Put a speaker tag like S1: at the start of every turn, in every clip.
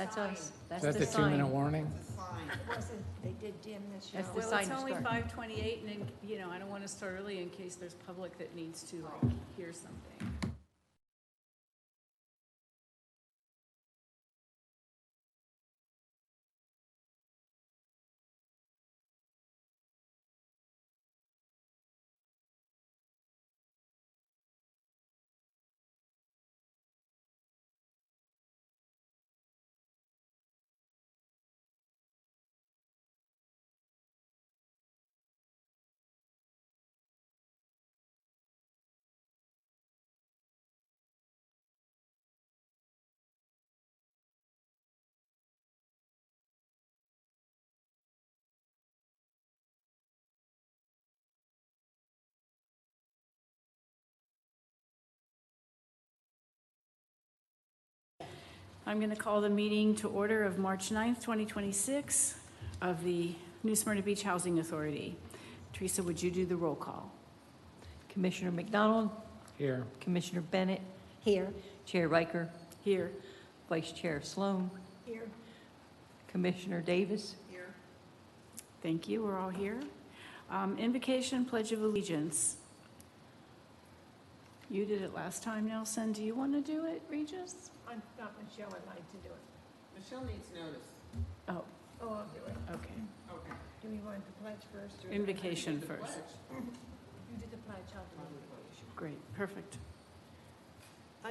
S1: That's us. That's
S2: Is that
S1: the
S2: the 2-minute
S1: sign.
S2: warning?
S3: It wasn't, they did dim this year.
S1: That's the
S4: Well,
S1: sign
S4: it's
S1: to
S4: only
S1: start.
S4: 5:28, and, I don't want to start early in case there's public that needs to, like, hear something. I'm going to call the meeting to order of March 9th, 2026 of the New Smyrna Beach Housing Authority. Teresa, would you do the roll call?
S1: Commissioner McDonald,
S2: Here.
S1: Commissioner Bennett,
S3: Here.
S1: Chair Riker,
S4: Here.
S1: Vice Chair Sloan,
S3: Here.
S1: Commissioner Davis.
S4: Thank you. We're all here. Invocation, Pledge of Allegiance. You did it last time, Nelson. Do you want to do it, Regis?
S3: I'm not Michelle, I'd like to do it.
S5: Michelle needs notice.
S4: Oh,
S3: Oh, I'll do it.
S4: okay.
S5: Okay.
S3: Do we want the pledge first? Or
S4: Invocation
S5: The
S4: first.
S5: pledge.
S3: You did the pledge, I'll do the invocation.
S4: Great, perfect.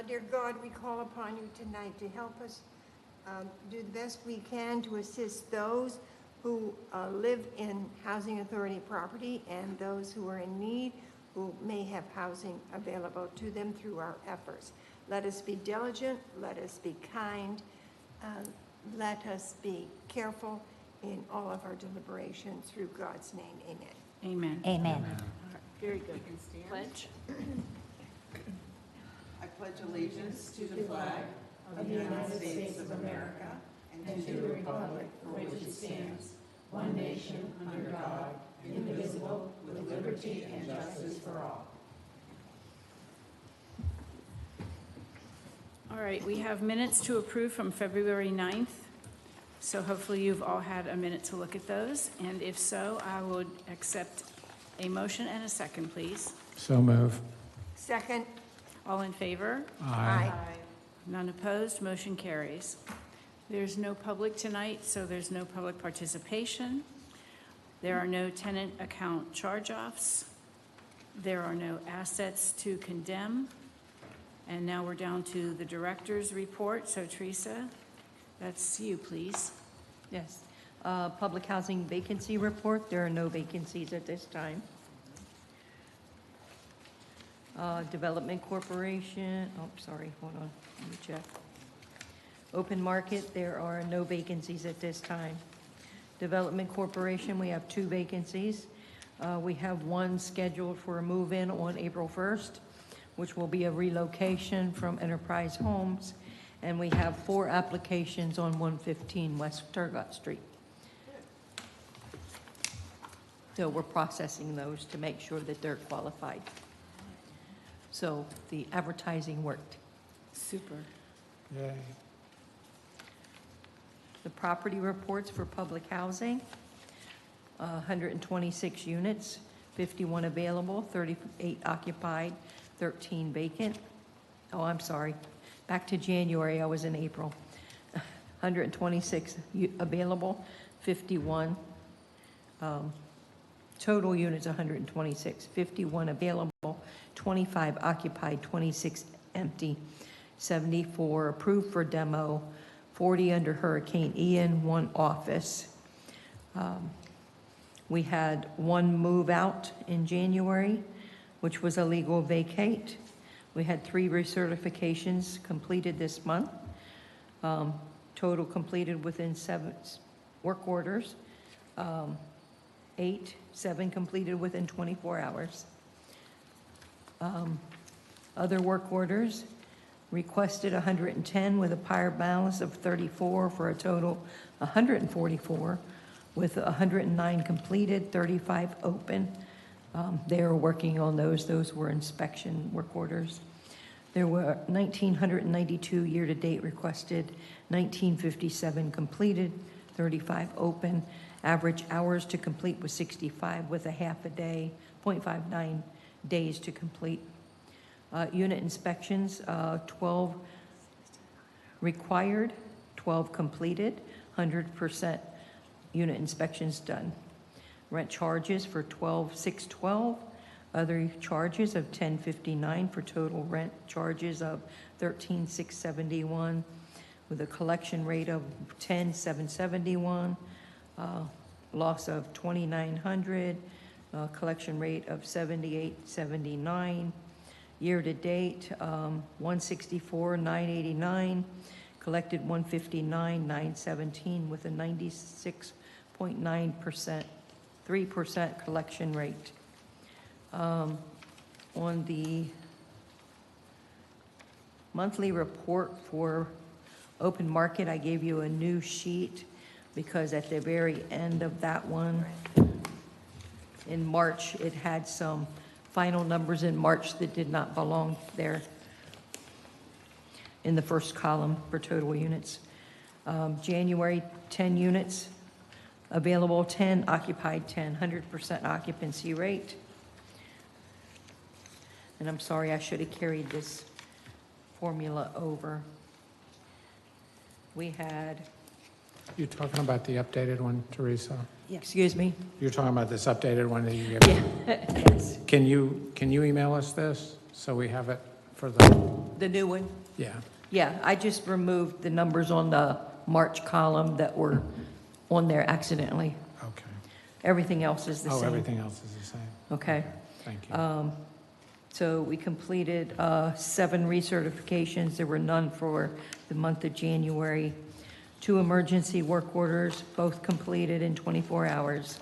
S3: Dear God, we call upon you tonight to help us do the best we can to assist those who live in housing authority property and those who are in need, who may have housing available to them through our efforts. Let us be diligent, let us be kind, let us be careful in all of our deliberations through God's name, amen.
S4: Amen.
S6: Amen.
S4: All right, very good.
S5: You can stand.
S4: Pledge.
S5: I pledge allegiance to the flag of the United States of America and to the republic for which it stands, one nation, under God, indivisible, with liberty and justice for all.
S4: All right, we have minutes to approve from February 9th. So hopefully you've all had a minute to look at those. And if so, I would accept a motion and a second, please.
S2: So move.
S3: Second.
S4: All in favor?
S2: Aye.
S4: None opposed, motion carries. There's no public tonight, so there's no public participation. There are no tenant account charge-offs. There are no assets to condemn. And now we're down to the director's report. So Teresa, that's you, please.
S1: Yes. Public housing vacancy report. There are no vacancies at this time. Development Corporation, oh, sorry, hold on, let me check. Open market, there are no vacancies at this time. Development Corporation, we have 2 vacancies. We have one scheduled for a move-in on April 1st, which will be a relocation from Enterprise Homes. And we have 4 applications on 115 West Turgot Street. So we're processing those to make sure that they're qualified. So the advertising worked.
S4: Super.
S2: Yay.
S1: The property reports for public housing, 126 units, 51 available, 38 occupied, 13 vacant. Oh, I'm sorry. Back to January, I was in April. 126 available, 51. Total units 126, 51 available, 25 occupied, 26 empty, 74 approved for demo, 40 under Hurricane Ian, 1 office. We had 1 move out in January, which was a legal vacate. We had 3 recertifications completed this month. Total completed within 7 work orders. 7 completed within 24 hours. Other work orders requested 110 with a prior balance of 34 for a total 144, with 109 completed, 35 open. They are working on those. Those were inspection work orders. There were 1,992 year-to-date requested, 1,957 completed, 35 open. Average hours to complete was 65 with a half a day, 0.59 days to complete. Unit inspections, 12 required, 12 completed, 100% unit inspections done. Rent charges for 12,612. Other charges of 1059 for total rent charges of 13,671 with a collection rate of 10,771, loss of 2,900, collection rate of 7879. Year to date, 164,989, collected 159,917 with a 96.9%, 3% collection rate. On the monthly report for open market, I gave you a new sheet because at the very end of that one, in March, it had some final numbers in March that did not belong there in the first column for total units. January, 10 units, available 10, occupied 10, 100% occupancy rate. And I'm sorry, I should have carried this formula over. We had,
S2: You're talking about the updated one, Teresa?
S1: excuse me?
S2: You're talking about this updated one that you gave?
S1: Yeah, yes,
S2: Can you email us this so we have it for the,
S1: the new one.
S2: yeah,
S1: Yeah, I just removed the numbers on the March column that were on there accidentally.
S2: okay.
S1: Everything else is the
S2: Oh,
S1: same.
S2: everything else is the same.
S1: Okay.
S2: Thank you.
S1: So we completed 7 recertifications. There were none for the month of January. 2 emergency work orders, both completed in 24 hours.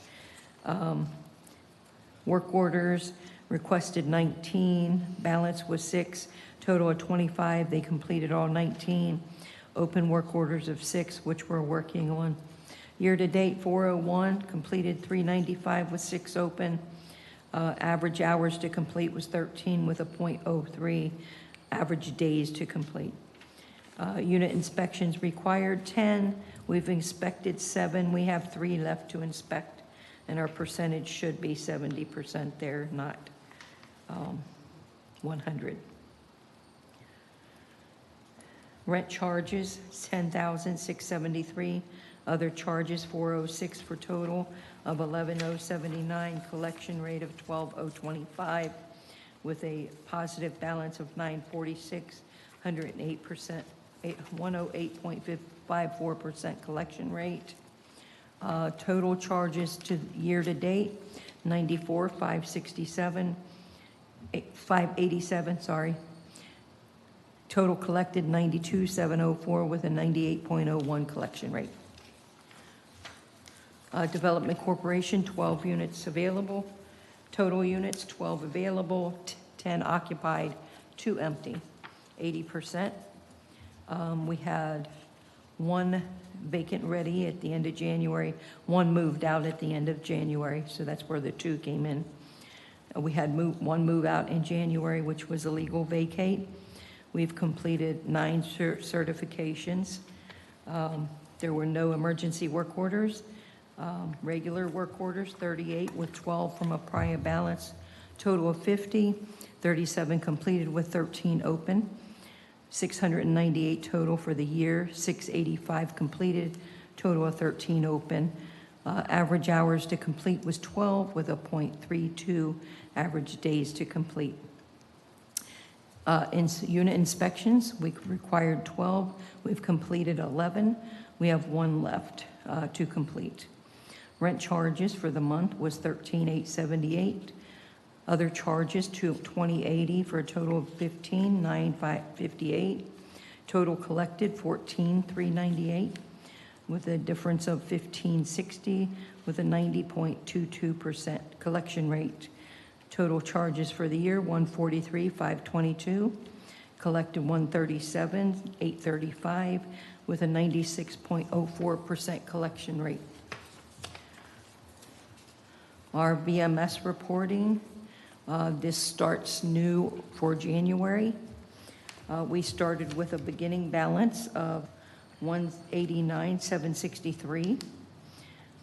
S1: Work orders requested 19, balance was 6, total of 25. They completed all 19. Open work orders of 6, which we're working on. Year-to-date, 401, completed 395 with 6 open. Average hours to complete was 13 with a .03 average days to complete. Unit inspections required 10. We've inspected 7. We have 3 left to inspect, and our percentage should be 70% there, not 100. Rent charges, 10,673. Other charges, 406 for total of 11,079. Collection rate of 12,025 with a positive balance of 946, 108%, 108.54% collection rate. Total charges to year to date, 94,567, 587, sorry. Total collected 92,704 with a 98.01 collection rate. Development Corporation, 12 units available. Total units, 12 available, 10 occupied, 2 empty, 80%. We had 1 vacant ready at the end of January, 1 moved out at the end of January, so that's where the 2 came in. We had 1 move out in January, which was a legal vacate. We've completed 9 certifications. There were no emergency work orders. Regular work orders, 38 with 12 from a prior balance. Total of 50, 37 completed with 13 open. 698 total for the year, 685 completed, total of 13 open. Average hours to complete was 12 with a .32 average days to complete. Unit inspections, we required 12. We've completed 11. We have 1 left to complete. Rent charges for the month was $13,878. Other charges, $2080 for a total of $15,958. Total collected, $14,398 with a difference of $1560 with a 90.22% collection rate. Total charges for the year, $143,522. Collected $137,835 with a 96.04% collection rate. Our VMS reporting, this starts new for January. We started with a beginning balance of $189,763.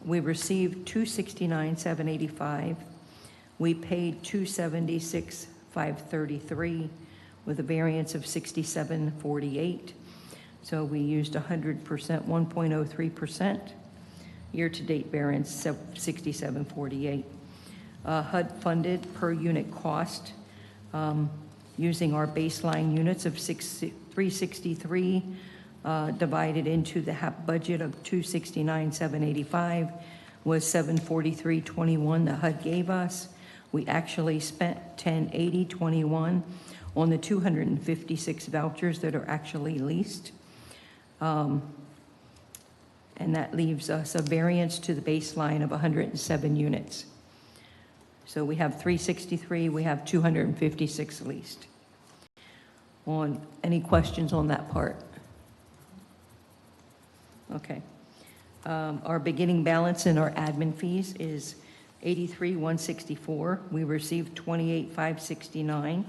S1: We received $269,785. We paid $276,533 with a variance of $67,48. So we used 100%, 1.03%. Year-to-date variance, $67,48. HUD funded per unit cost, using our baseline units of 363, divided into the HAP budget of 269,785 was 743.21 the HUD gave us. We actually spent 1080.21 on the 256 vouchers that are actually leased. And that leaves us a variance to the baseline of 107 units. So we have 363, we have 256 leased. Any questions on that part? Okay. Our beginning balance in our admin fees is $83,164. We received $28,569.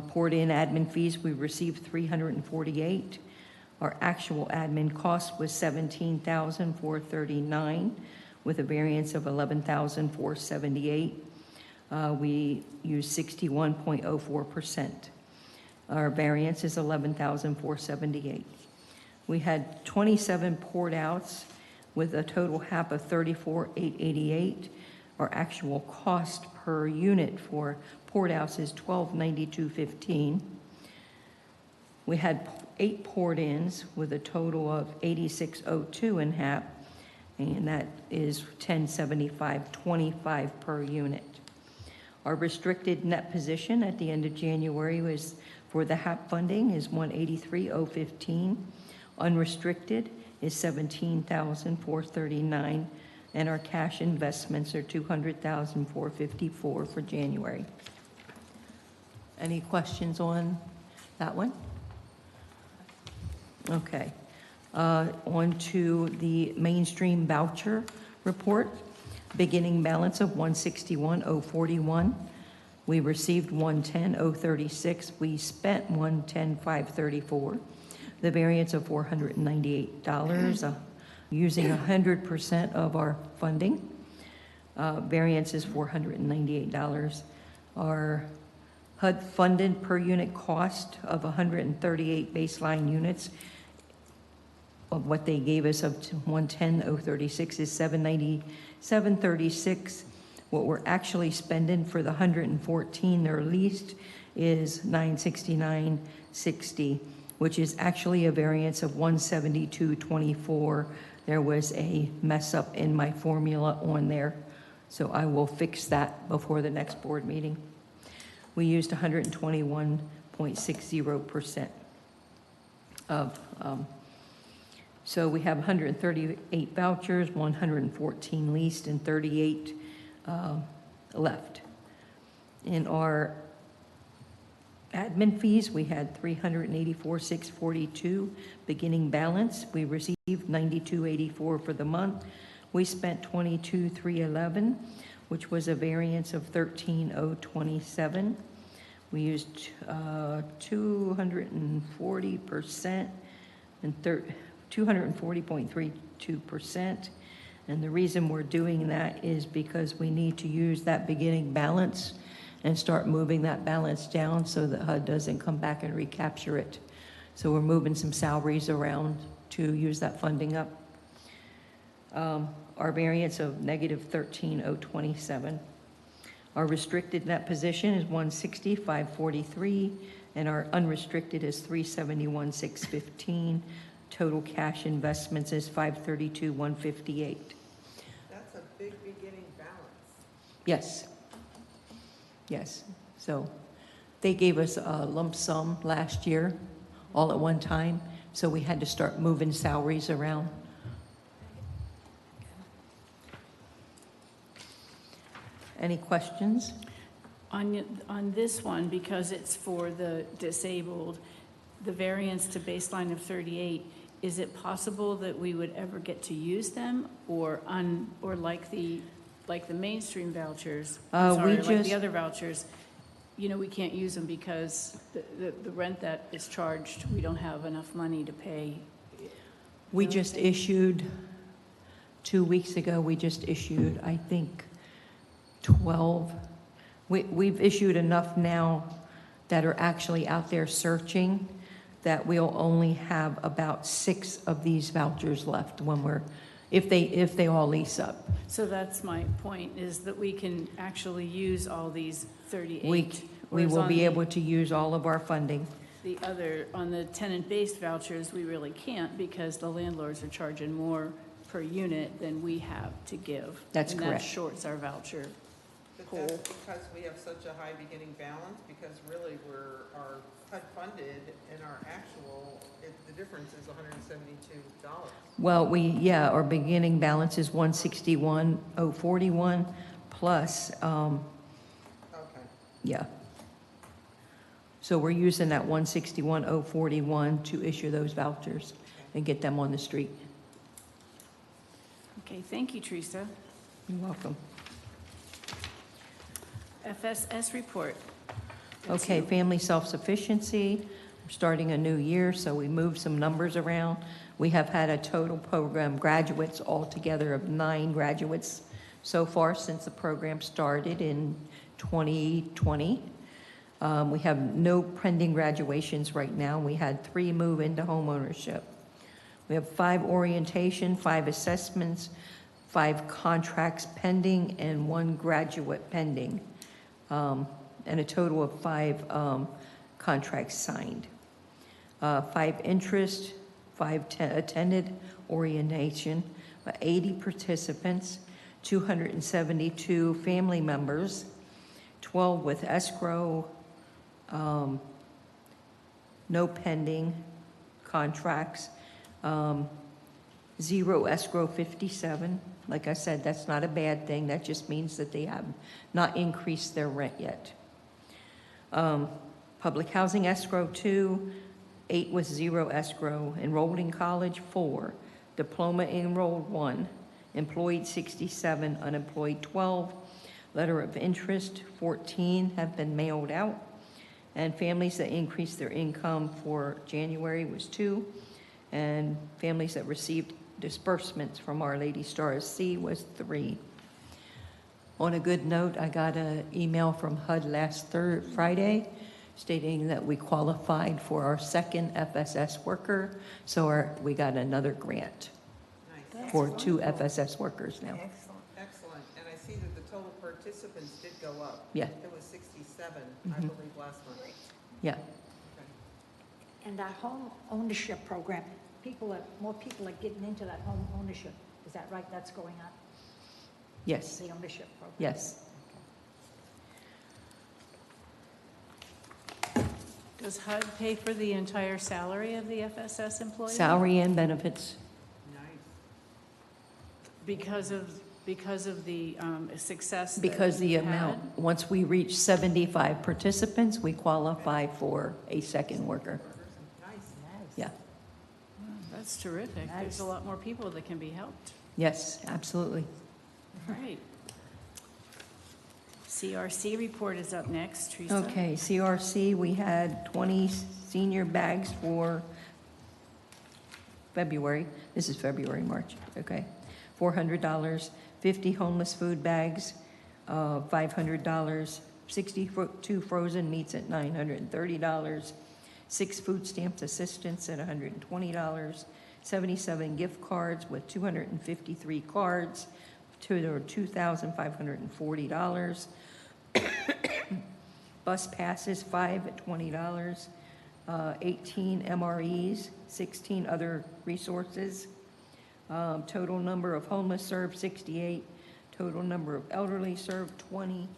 S1: Poured in admin fees, we received $348. Our actual admin cost was $17,439 with a variance of $11,478. We used 61.04%. Our variance is $11,478. We had 27 poured outs with a total HAP of $34,888. Our actual cost per unit for poured outs is $1292.15. We had 8 poured ins with a total of $86.02 in HAP, and that is $1075.25 per unit. Our restricted net position at the end of January was for the HAP funding is $183,015. Unrestricted is $17,439, and our cash investments are $200,454 for January. Any questions on that one? Okay. On to the mainstream voucher report. Beginning balance of $161,041. We received $110,036. We spent $110,534. The variance of $498, using 100% of our funding. Variance is $498. Our HUD funded per unit cost of 138 baseline units of what they gave us of 110,036 is $797.36. What we're actually spending for the 114 they're leased is $969.60, which is actually a variance of $172.24. There was a mess up in my formula on there, so I will fix that before the next board meeting. We used 121.60% of, so we have 138 vouchers, 114 leased, and 38 left. In our admin fees, we had $384,642 beginning balance. We received $92.84 for the month. We spent $22,311, which was a variance of $13,027. We used 240% and 240.32%. And the reason we're doing that is because we need to use that beginning balance and start moving that balance down so that HUD doesn't come back and recapture it. So we're moving some salaries around to use that funding up. Our variance of negative 13,027. Our restricted net position is 160,543, and our unrestricted is 371,615. Total cash investments is 532,158.
S5: That's a big beginning balance.
S1: Yes. Yes. So they gave us a lump sum last year, all at one time, so we had to start moving salaries around. Any questions?
S4: On this one, because it's for the disabled, the variance to baseline of 38, is it possible that we would ever get to use them, or like the mainstream vouchers, like the other vouchers, we can't use them because the rent that is charged, we don't have enough money to pay.
S1: We just issued, 2 weeks ago, we just issued, I think, 12. We've issued enough now that are actually out there searching that we'll only have about 6 of these vouchers left when if they all lease up.
S4: So that's my point, is that we can actually use all these 38.
S1: We
S4: whereas
S1: will
S4: on
S1: be
S4: the-
S1: able to use all of our funding.
S4: The other, on the tenant-based vouchers, we really can't because the landlords are charging more per unit than we have to give.
S1: That's
S4: And
S1: correct.
S4: that shorts our voucher.
S5: But
S4: Cool.
S5: that's because we have such a high beginning balance, because really our HUD funded and our actual, the difference is $172.
S1: Well, our beginning balance is 161,041 plus,
S5: Okay.
S1: yeah. So we're using that 161,041 to issue those vouchers and get them on the street.
S4: Okay, thank you, Teresa.
S1: You're welcome.
S4: FSS report. That's
S1: Okay,
S4: you.
S1: family self-sufficiency, we're starting a new year, so we moved some numbers around. We have had a total program graduates altogether of 9 graduates so far since the program started in 2020. We have no pending graduations right now. We had 3 move into homeownership. We have 5 orientation, 5 assessments, 5 contracts pending, and 1 graduate pending, and a total of 5 contracts signed. 5 interest, 5 attended orientation, 80 participants, 272 family members, 12 with escrow, no pending contracts, 0 escrow 57. Like I said, that's not a bad thing. That just means that they have not increased their rent yet. Public housing escrow 2, 8 with 0 escrow. Enrolled in college 4, diploma enrolled 1, employed 67, unemployed 12. Letter of interest 14 have been mailed out. And families that increased their income for January was 2. And families that received disbursements from Our Lady Star of Sea was 3. On a good note, I got an email from HUD last Friday stating that we qualified for our 2nd FSS worker, so we got another grant
S5: Nice.
S1: for 2 FSS workers now.
S3: Excellent.
S5: Excellent. And I see that the total participants did go up.
S1: Yeah.
S5: It was 67, I
S1: Mhm.
S5: believe, last month.
S1: Yeah,
S5: Okay.
S6: And that home ownership program, more people are getting into that home ownership. Is that right? That's going up,
S1: yes,
S6: the ownership program?
S1: yes.
S4: Does HUD pay for the entire salary of the FSS employee?
S1: Salary and benefits,
S5: Nice.
S4: Because of the success that
S1: because the
S4: you've
S1: amount,
S4: had?
S1: once we reach 75 participants, we qualify for a 2nd worker.
S5: Nice.
S1: Yeah,
S4: That's terrific.
S6: Nice.
S4: There's a lot more people that can be helped.
S1: yes, absolutely.
S4: Right. CRC report is up next, Teresa.
S1: Okay, CRC, we had 20 senior bags for February. This is February, March, okay. $400, 50 homeless food bags, $500, 62 frozen meats at $930, 6 food stamps assistance at $120, 77 gift cards with 253 cards to $2,540. Bus passes, 5 at $20, 18 MREs, 16 other resources. Total number of homeless served, 68. Total number of elderly served, 20.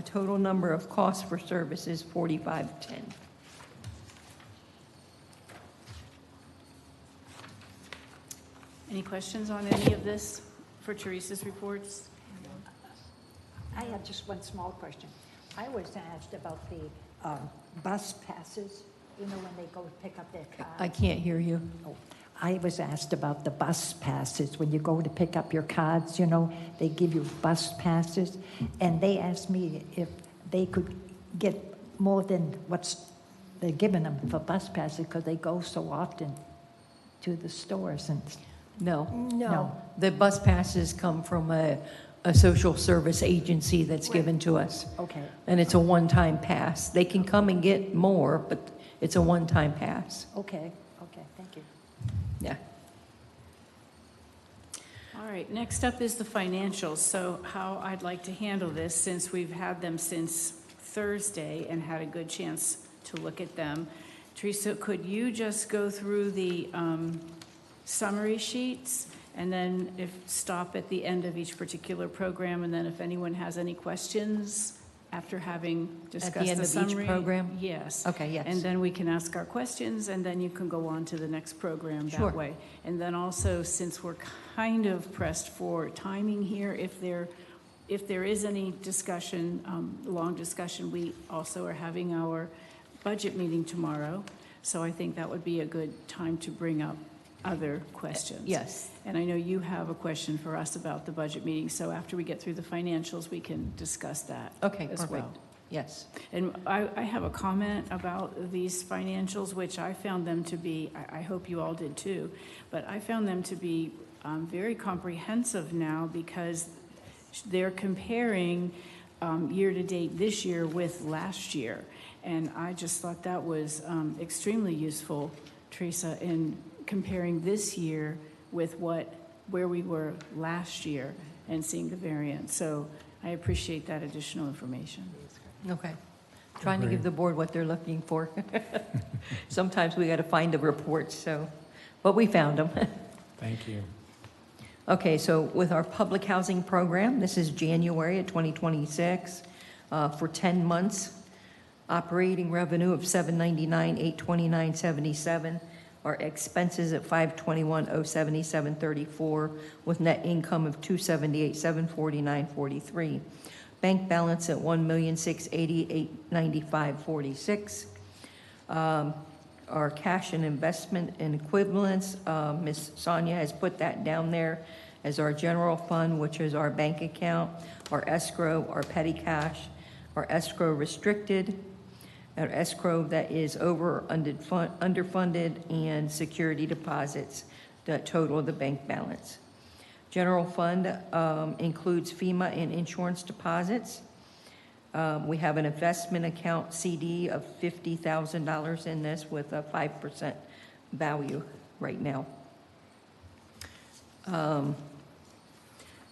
S1: Total number of costs for services, 4510.
S4: Any questions on any of this for Teresa's reports?
S6: I had just one small question. I was asked about the bus passes, when they go pick up their
S1: I
S6: cards.
S1: can't hear you.
S6: Oh, I was asked about the bus passes. When you go to pick up your cards, they give you bus passes. And they asked me if they could get more than they're giving them for bus passes because they go so often to the stores and,
S1: No.
S3: No.
S1: The bus passes come from a social service agency that's
S3: Right.
S1: given to us,
S6: okay,
S1: and it's a one-time pass. They can come and get more, but it's a one-time pass.
S6: okay, thank you.
S1: Yeah.
S4: All right, next up is the financials. So how I'd like to handle this, since we've had them since Thursday and had a good chance to look at them. Teresa, could you just go through the summary sheets and then stop at the end of each particular program? And then if anyone has any questions after having discussed the
S1: end of each
S4: summary?
S1: program?
S4: Yes.
S1: Okay, yes.
S4: And then we can ask our questions, and then you can go on to the next program
S1: Sure.
S4: that way. And then also, since we're kind of pressed for timing here, if there is any discussion, long discussion, we also are having our budget meeting tomorrow. So I think that would be a good time to bring up other questions.
S1: Yes.
S4: And I know you have a question for us about the budget meeting, so after we get through the financials, we can discuss that
S1: Okay,
S4: as
S1: perfect.
S4: well.
S1: Yes.
S4: And I have a comment about these financials, which I found them to be, I hope you all did too, but I found them to be very comprehensive now because they're comparing year-to-date this year with last year. And I just thought that was extremely useful, Teresa, in comparing this year with where we were last year and seeing the variance. So I appreciate that additional information.
S1: Okay. Trying to give
S2: Agreed.
S1: the board what they're looking for. Sometimes we got to find the reports, so, but we found them.
S2: Thank you.
S1: Okay, so with our public housing program, this is January of 2026, for 10 months, operating revenue of $799,829.77, our expenses at $521,077.34, with net income of $278,749.43. Bank balance at $1,688,9546. Our cash and investment and equivalents, Ms. Sonia has put that down there as our general fund, which is our bank account, our escrow, our petty cash, our escrow restricted, our escrow that is underfunded, and security deposits that total the bank balance. General fund includes FEMA and insurance deposits. We have an investment account CD of $50,000 in this with a 5% value right now.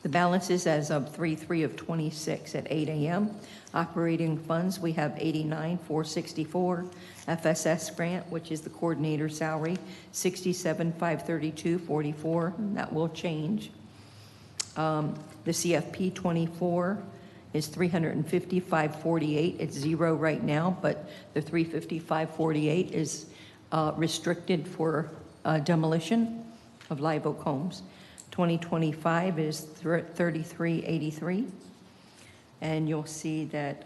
S1: The balance is as of 3/3 of 26 at 8 a.m. Operating funds, we have $89,464. FSS grant, which is the coordinator salary, $67,532.44. That will change. The CFP 24 is $355.48. It's zero right now, but the $355.48 is restricted for demolition of live oak homes. 2025 is $33.83. And you'll see that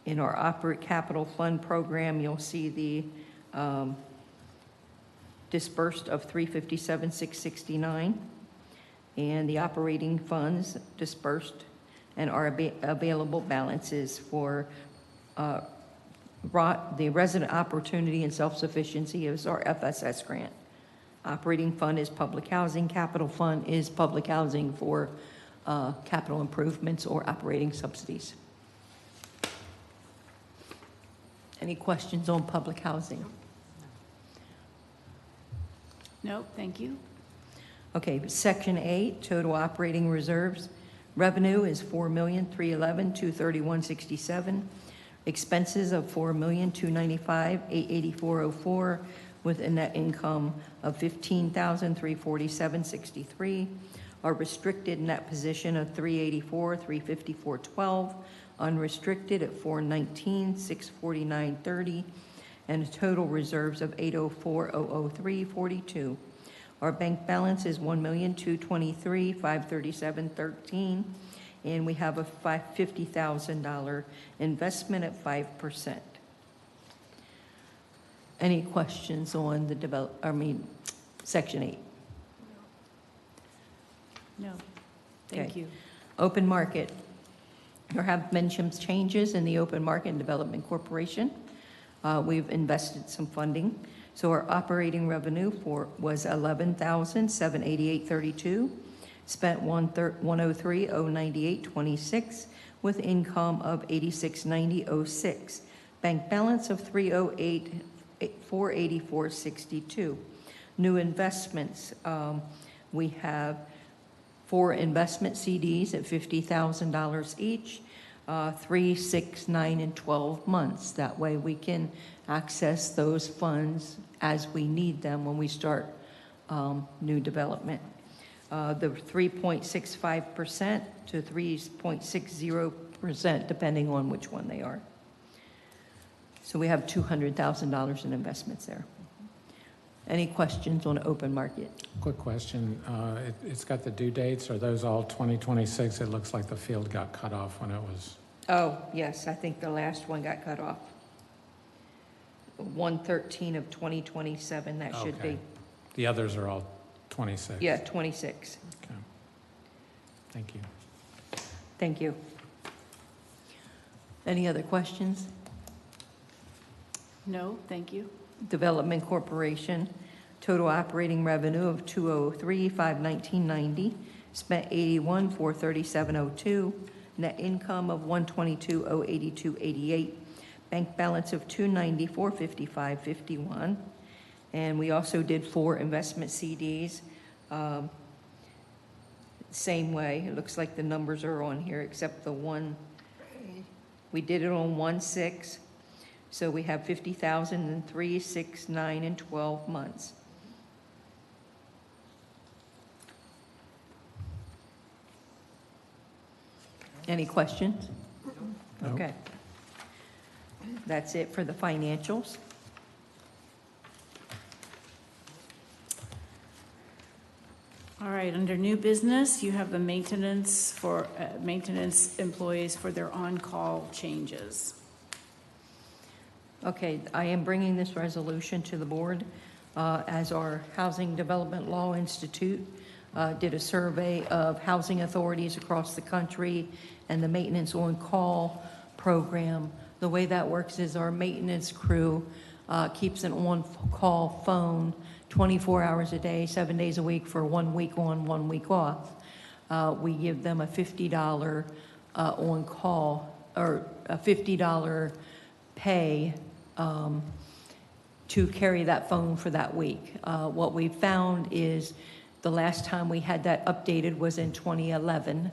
S1: in our operate capital fund program, you'll see the dispersed of $357,669, and the operating funds dispersed and our available balances for the resident opportunity and self-sufficiency is our FSS grant. Operating fund is public housing, capital fund is public housing for capital improvements or operating subsidies. Any questions on public housing?
S4: No, thank you.
S1: Okay, Section 8, total operating reserves. Revenue is $4,311,231.67. Expenses of $4,295,884.04, with a net income of $15,347.63. Our restricted net position of $384,354.12. Unrestricted at $419,649.30, and total reserves of $804,003.42. Our bank balance is $1,223,537.13, and we have a $50,000 investment at 5%. Any questions on the Section 8?
S4: No, thank
S1: Okay.
S4: you.
S1: Open market. There have been some changes in the Open Market and Development Corporation. We've invested some funding. So our operating revenue was $11,788.32, spent $103,098.26, with income of $86,90.06. Bank balance of $308,484.62. New investments, we have 4 investment CDs at $50,000 each, 3, 6, 9, and 12 months. That way we can access those funds as we need them when we start new development. The 3.65% to 3.60%, depending on which one they are. So we have $200,000 in investments there. Any questions on open market?
S2: Quick question. It's got the due dates. Are those all 2026? It looks like the field got cut off when it was...
S1: Oh, yes, I think the last one got cut off. 1/13 of 2027, that should
S2: Okay.
S1: be.
S2: The others are all 26?
S1: Yeah, 26.
S2: Okay. Thank you.
S1: Thank you. Any other questions?
S4: No, thank you.
S1: Development Corporation, total operating revenue of $203,519.90, spent $81,437.02, net income of $122,082.88, bank balance of $294,55.51, and we also did 4 investment CDs. Same way, it looks like the numbers are on here, except the one, we did it on 1/6. So we have 50,000 in 3, 6, 9, and 12 months. Any questions?
S2: No.
S1: Okay. That's it for the financials.
S4: All right, under new business, you have the maintenance employees for their on-call changes.
S1: Okay, I am bringing this resolution to the board as our Housing Development Law Institute did a survey of housing authorities across the country and the maintenance on-call program. The way that works is our maintenance crew keeps an on-call phone 24 hours a day, 7 days a week for 1 week on, 1 week off. We give them a $50 on-call, or a $50 pay to carry that phone for that week. What we found is the last time we had that updated was in 2011,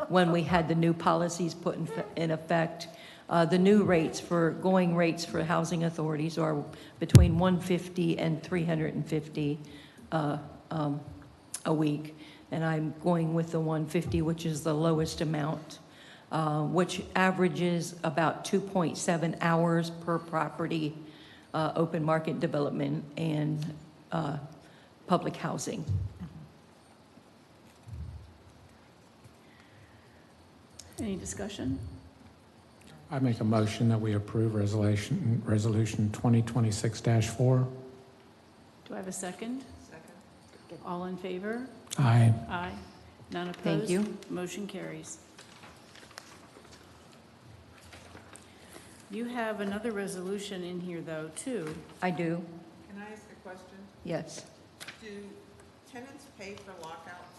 S1: when we had the new policies put in effect. The new rates for, going rates for housing authorities are between $150 and $350 a week. And I'm going with the $150, which is the lowest amount, which averages about 2.7 hours per property, open market development and public housing.
S4: Any discussion?
S2: I make a motion that we approve resolution 2026-4.
S4: Do I have a second? Second. All in favor?
S2: Aye.
S4: Aye. None opposed?
S1: Thank you.
S4: Motion carries. You have another resolution in here, though, too.
S1: I do,
S5: Can I ask a question?
S1: yes,
S5: Do tenants pay for lockouts?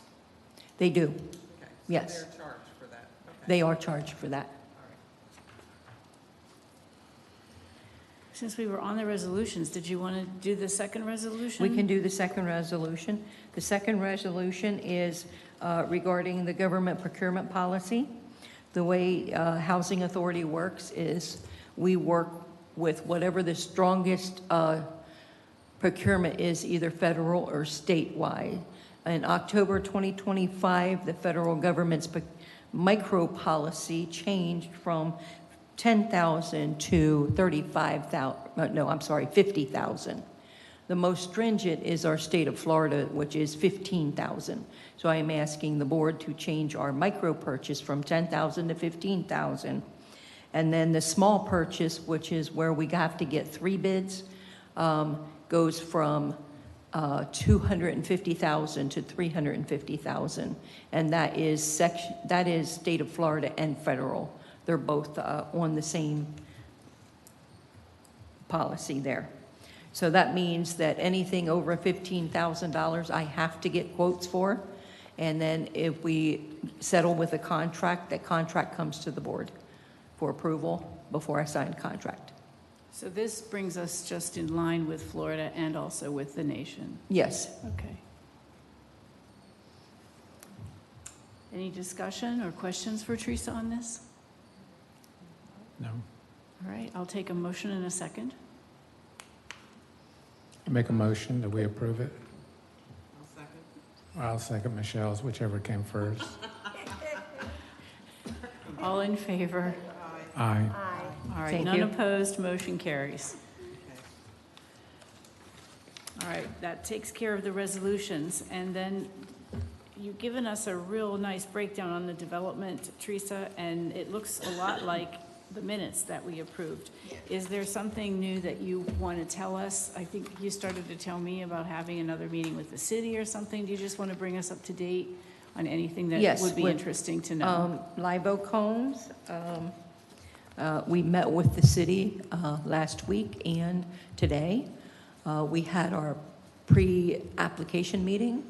S1: they do.
S5: Okay. so
S1: Yes.
S5: They're charged for that? Okay.
S1: They are charged for that.
S5: All right.
S4: Since we were on the resolutions, did you want to do the second resolution?
S1: We can do the second resolution. The second resolution is regarding the government procurement policy. The way Housing Authority works is we work with whatever the strongest procurement is, either federal or statewide. In October 2025, the federal government's micro policy changed from 10,000 to 35,000, no, I'm sorry, 50,000. The most stringent is our state of Florida, which is 15,000. So I am asking the board to change our micro purchase from 10,000 to 15,000. And then the small purchase, which is where we have to get 3 bids, goes from $250,000 to $350,000, and that is state of Florida and federal. They're both on the same policy there. So that means that anything over $15,000, I have to get quotes for, and then if we settle with a contract, that contract comes to the board for approval before I sign the contract.
S4: So this brings us just in line with Florida and also with the nation.
S1: Yes.
S4: Okay. Any discussion or questions for Teresa on this?
S2: No.
S4: All right, I'll take a motion in a second.
S2: Make a motion that we approve it.
S5: I'll second.
S2: I'll second Michelle's, whichever came first.
S4: All in favor?
S2: Aye.
S3: Aye.
S4: All right,
S1: Thank
S4: none
S1: you.
S4: opposed, motion carries.
S5: Okay.
S4: All right, that takes care of the resolutions. And then you've given us a real nice breakdown on the development, Teresa, and it looks a lot like the minutes that we approved. Is there something new that you want to tell us? I think you started to tell me about having another meeting with the city or something. Do you just want to bring us up to date on anything that
S1: Yes,
S4: would be
S1: with,
S4: interesting to know?
S1: Live Oak Homes, we met with the city last week and today. We had our pre-application meeting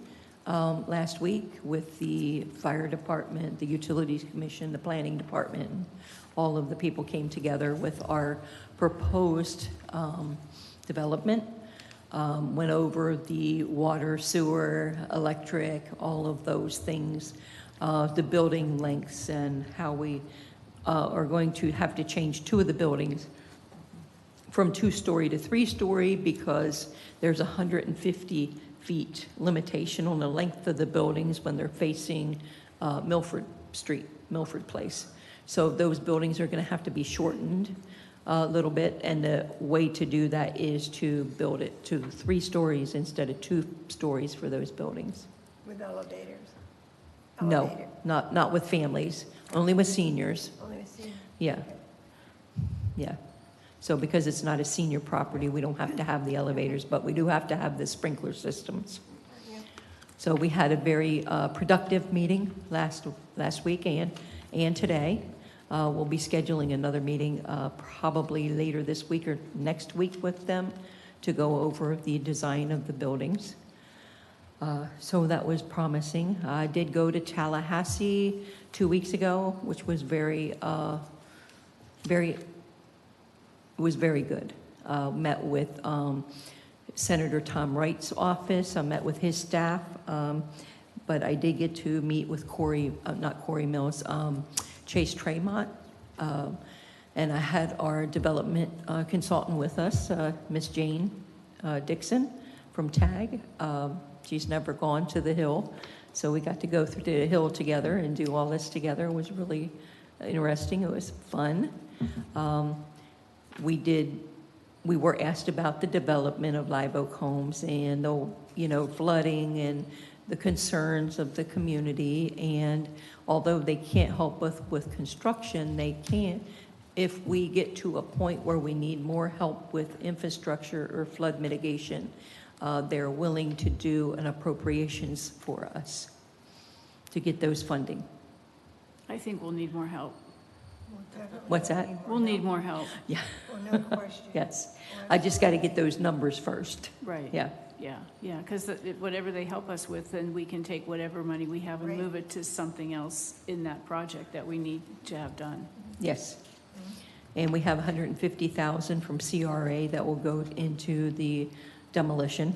S1: last week with the fire department, the utilities commission, the planning department. All of the people came together with our proposed development. Went over the water, sewer, electric, all of those things, the building lengths and how we are going to have to change 2 of the buildings from 2-story to 3-story because there's 150 feet limitation on the length of the buildings when they're facing Milford Street, Milford Place. So those buildings are going to have to be shortened a little bit, and the way to do that is to build it to 3 stories instead of 2 stories for those buildings.
S3: With elevators?
S1: No,
S3: Elevator.
S1: not with families, only with seniors.
S3: Only with seniors.
S1: Yeah, yeah. So because it's not a senior property, we don't have to have the elevators, but we do have to have the sprinkler systems.
S3: Yeah.
S1: So we had a very productive meeting last week and today. We'll be scheduling another meeting probably later this week or next week with them to go over the design of the buildings. So that was promising. I did go to Tallahassee 2 weeks ago, which was very good. Met with Senator Tom Wright's office. I met with his staff, but I did get to meet with not Corey Mills, Chase Tremont, and I had our development consultant with us, Miss Jane Dixon from TAG. She's never gone to the Hill, so we got to go through the Hill together and do all this together. It was really interesting. It was fun. We were asked about the development of Live Oak Homes and the, flooding and the concerns of the community. And although they can't help us with construction, they can, if we get to a point where we need more help with infrastructure or flood mitigation, they're willing to do an appropriations for us to get those funding.
S4: I think we'll need more help.
S3: We'll definitely
S1: What's that?
S3: need
S4: We'll need more help.
S1: Yeah,
S3: Well, no question.
S1: yes. I just got to get those numbers first.
S4: Right.
S1: Yeah,
S4: Yeah, because whatever they help us with, then we can take whatever money we have and
S3: Right.
S4: move it to something else in that project that we need to have done.
S1: yes. And we have $150,000 from CRA that will go into the demolition,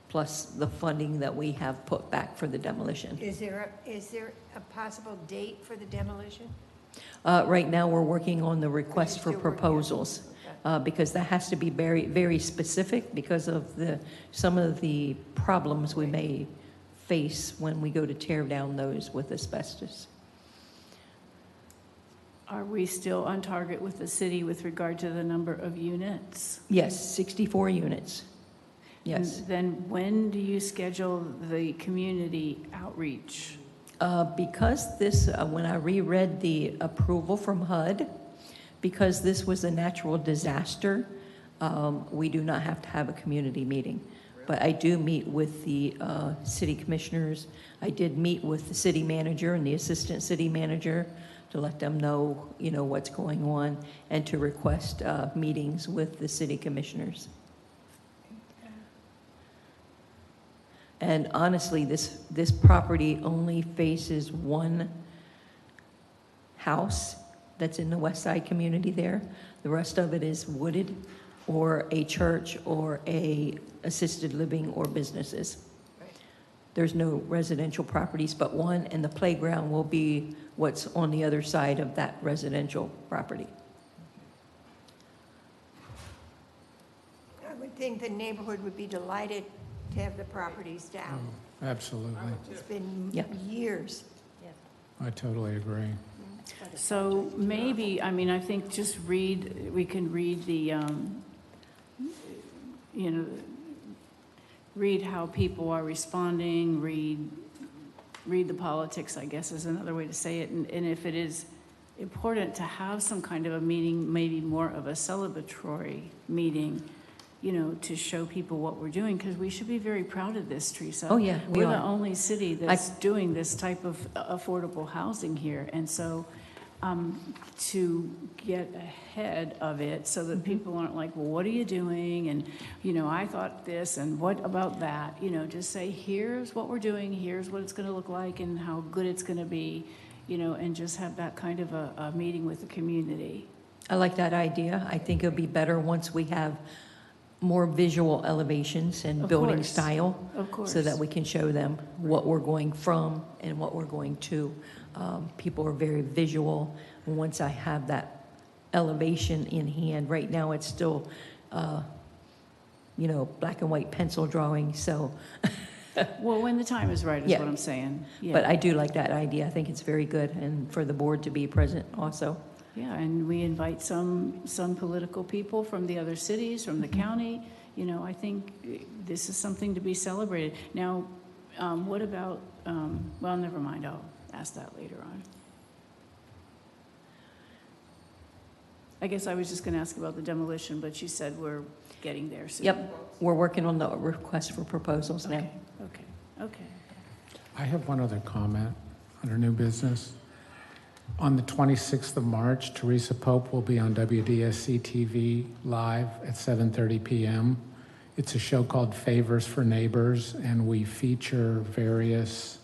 S1: plus the funding that we have put back for the demolition.
S3: Is there a possible date for the demolition?
S1: Right now, we're working on the request for
S3: You're still working on it.
S1: proposals, because that has to be very, very specific because of some of the problems we may face when we go to tear down those with asbestos.
S4: Are we still on target with the city with regard to the number of units?
S1: Yes, 64 units. Yes.
S4: And then when do you schedule the community outreach?
S1: Because this, when I reread the approval from HUD, because this was a natural disaster, we do not have to have a community meeting. but I do meet with the city commissioners. I did meet with the city manager and the assistant city manager to let them know, what's going on, and to request meetings with the city commissioners. And honestly, this property only faces one house that's in the west side community there. The rest of it is wooded, or a church, or a assisted living, or businesses. There's no residential properties but one, and the playground will be what's on the other side of that residential property.
S3: I would think the neighborhood would be delighted to have the properties down.
S2: Absolutely.
S3: It's been
S1: Yeah.
S3: years.
S2: I totally agree.
S4: So maybe, I think just we can read the, read how people are responding, read the politics, I guess is another way to say it. And if it is important to have some kind of a meeting, maybe more of a celebratory meeting, to show people what we're doing, because we should be very proud of this, Teresa.
S1: Oh, yeah, we
S4: We're the
S1: are.
S4: only city that's doing this type of affordable housing here. And so to get ahead of it so that people aren't like, well, what are you doing? And, I thought this, and what about that? Just say, here's what we're doing, here's what it's going to look like, and how good it's going to be, and just have that kind of a meeting with the community.
S1: I like that idea. I think it'll be better once we have more visual elevations and
S4: Of
S1: building
S4: course.
S1: style,
S4: Of course.
S1: so that we can show them what we're going from and what we're going to. People are very visual. Once I have that elevation in hand, right now it's still, black and white pencil drawing, so,
S4: Well, when the time is right, is
S1: Yeah.
S4: what I'm saying. Yeah.
S1: but I do like that idea. I think it's very good, and for the board to be present also.
S4: Yeah, and we invite some political people from the other cities, from the county. I think this is something to be celebrated. Now, what about, well, never mind, I'll ask that later on. I guess I was just going to ask about the demolition, but you said we're getting there soon.
S1: Yep, we're working on the request for proposals now.
S4: Okay.
S2: I have one other comment under new business. On the 26th of March, Teresa Pope will be on WDSC TV live at 7:30 p.m. It's a show called Favors for Neighbors, and we feature various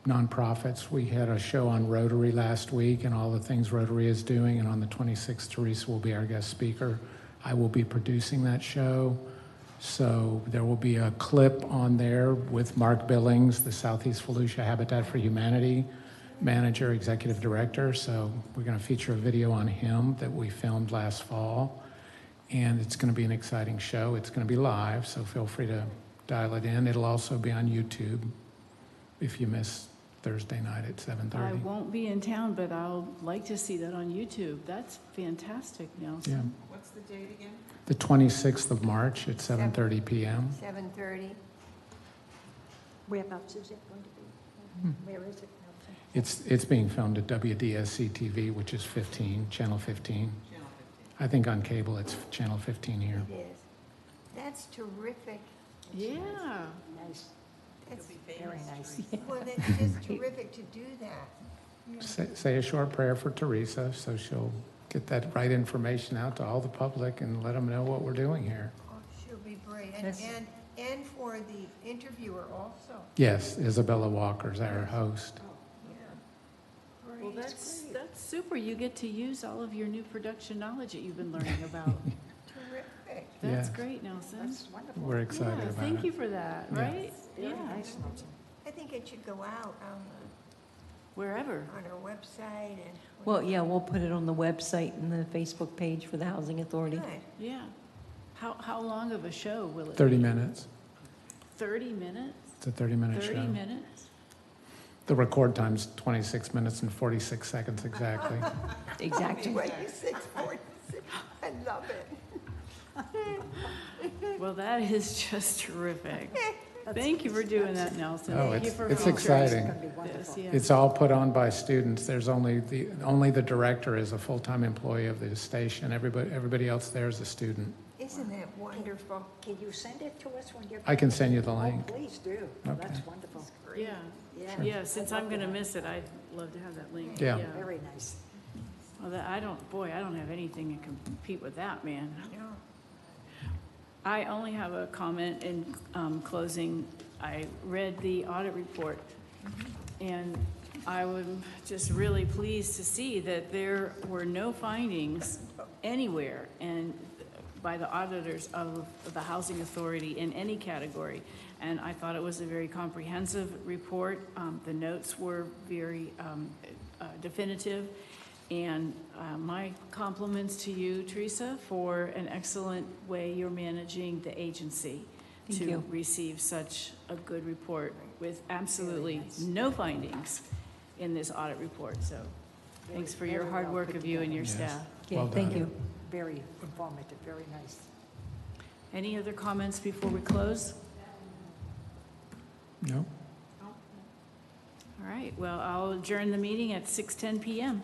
S2: nonprofits. We had a show on Rotary last week and all the things Rotary is doing, and on the 26th, Teresa will be our guest speaker. I will be producing that show. So there will be a clip on there with Mark Billings, the Southeast Volusia Habitat for Humanity manager, executive director. So we're going to feature a video on him that we filmed last fall. And it's going to be an exciting show. It's going to be live, so feel free to dial it in. It'll also be on YouTube if you miss Thursday night at 7:30.
S4: I won't be in town, but I'll like to see that on YouTube. That's fantastic, Nelson.
S2: Yeah.
S5: What's the date again?
S2: The 26th of March at 7:30 p.m.
S3: 7:30.
S6: Whereabouts is it going to be? Where is it? Nelson?
S2: It's being filmed at WDSC TV, which is 15, channel 15.
S5: Channel 15.
S2: I think on cable it's channel 15 here.
S3: It is. That's terrific.
S4: Yeah.
S6: Nice,
S3: That's,
S5: You'll be
S6: very
S5: famous,
S6: nice.
S5: Teresa.
S3: well, that's just terrific to do that.
S2: Say a short prayer for Teresa, so she'll get that right information out to all the public and let them know what we're doing here.
S3: Oh, she'll be great. And,
S1: Yes.
S3: and for the interviewer also.
S2: Yes, Isabella Walker's our host.
S3: Yeah.
S4: Well,
S3: Great.
S4: that's super. You get to use all of your new production knowledge that you've been learning about.
S3: Terrific.
S4: That's
S2: Yes.
S4: great, Nelson.
S6: That's wonderful.
S2: We're excited
S4: Yeah,
S2: about
S4: thank
S2: it.
S4: you for that,
S2: Yeah.
S4: right?
S6: Very
S4: Yeah,
S6: nice, Nelson.
S3: I think it should go out
S4: wherever.
S3: on our website and.
S1: Well, yeah, we'll put it on the website and the Facebook page for the Housing Authority.
S3: Good.
S4: Yeah. How long of a show will it
S2: 30
S4: be?
S2: minutes.
S4: 30 minutes?
S2: It's a 30-minute
S4: 30
S2: show.
S4: minutes?
S2: The record time's 26 minutes and 46 seconds exactly.
S1: Exactly.
S3: 26:46. I love it.
S4: Well, that is just terrific. Thank you for doing that, Nelson.
S2: Oh,
S4: Thank you
S2: it's
S4: for
S2: it's
S4: featuring
S2: exciting.
S6: It's going to be
S4: this,
S6: wonderful.
S4: yeah.
S2: It's all put on by students. There's only the director is a full-time employee of the station. Everybody else there is a student.
S3: Is Isn't that wonderful?
S6: Can you send it to us when you're?
S2: I can send you the
S6: Oh,
S2: link.
S6: please do. Oh, that's
S2: Okay.
S6: wonderful.
S4: Yeah, yeah, since I'm going to miss it, I'd love to have that link.
S2: Yeah.
S6: Very nice.
S4: Well, I don't have anything to compete with that, man. I only have a comment in closing. I read the audit report, and I was just really pleased to see that there were no findings anywhere and by the auditors of the Housing Authority in any category. And I thought it was a very comprehensive report. The notes were very definitive. And my compliments to you, Teresa, for an excellent way you're managing the agency
S1: Thank
S4: to
S1: you.
S4: receive such a good report with absolutely no findings in this audit report. So thanks for your
S6: Very
S4: hard
S6: well
S4: work
S6: put
S4: of you and your
S6: together.
S2: Yes.
S4: staff.
S1: Okay,
S2: Well
S1: thank
S2: done.
S1: you.
S6: Very informative, very nice.
S4: Any other comments before we close?
S2: No?
S4: All right, well, I'll adjourn the meeting at 6:10 PM.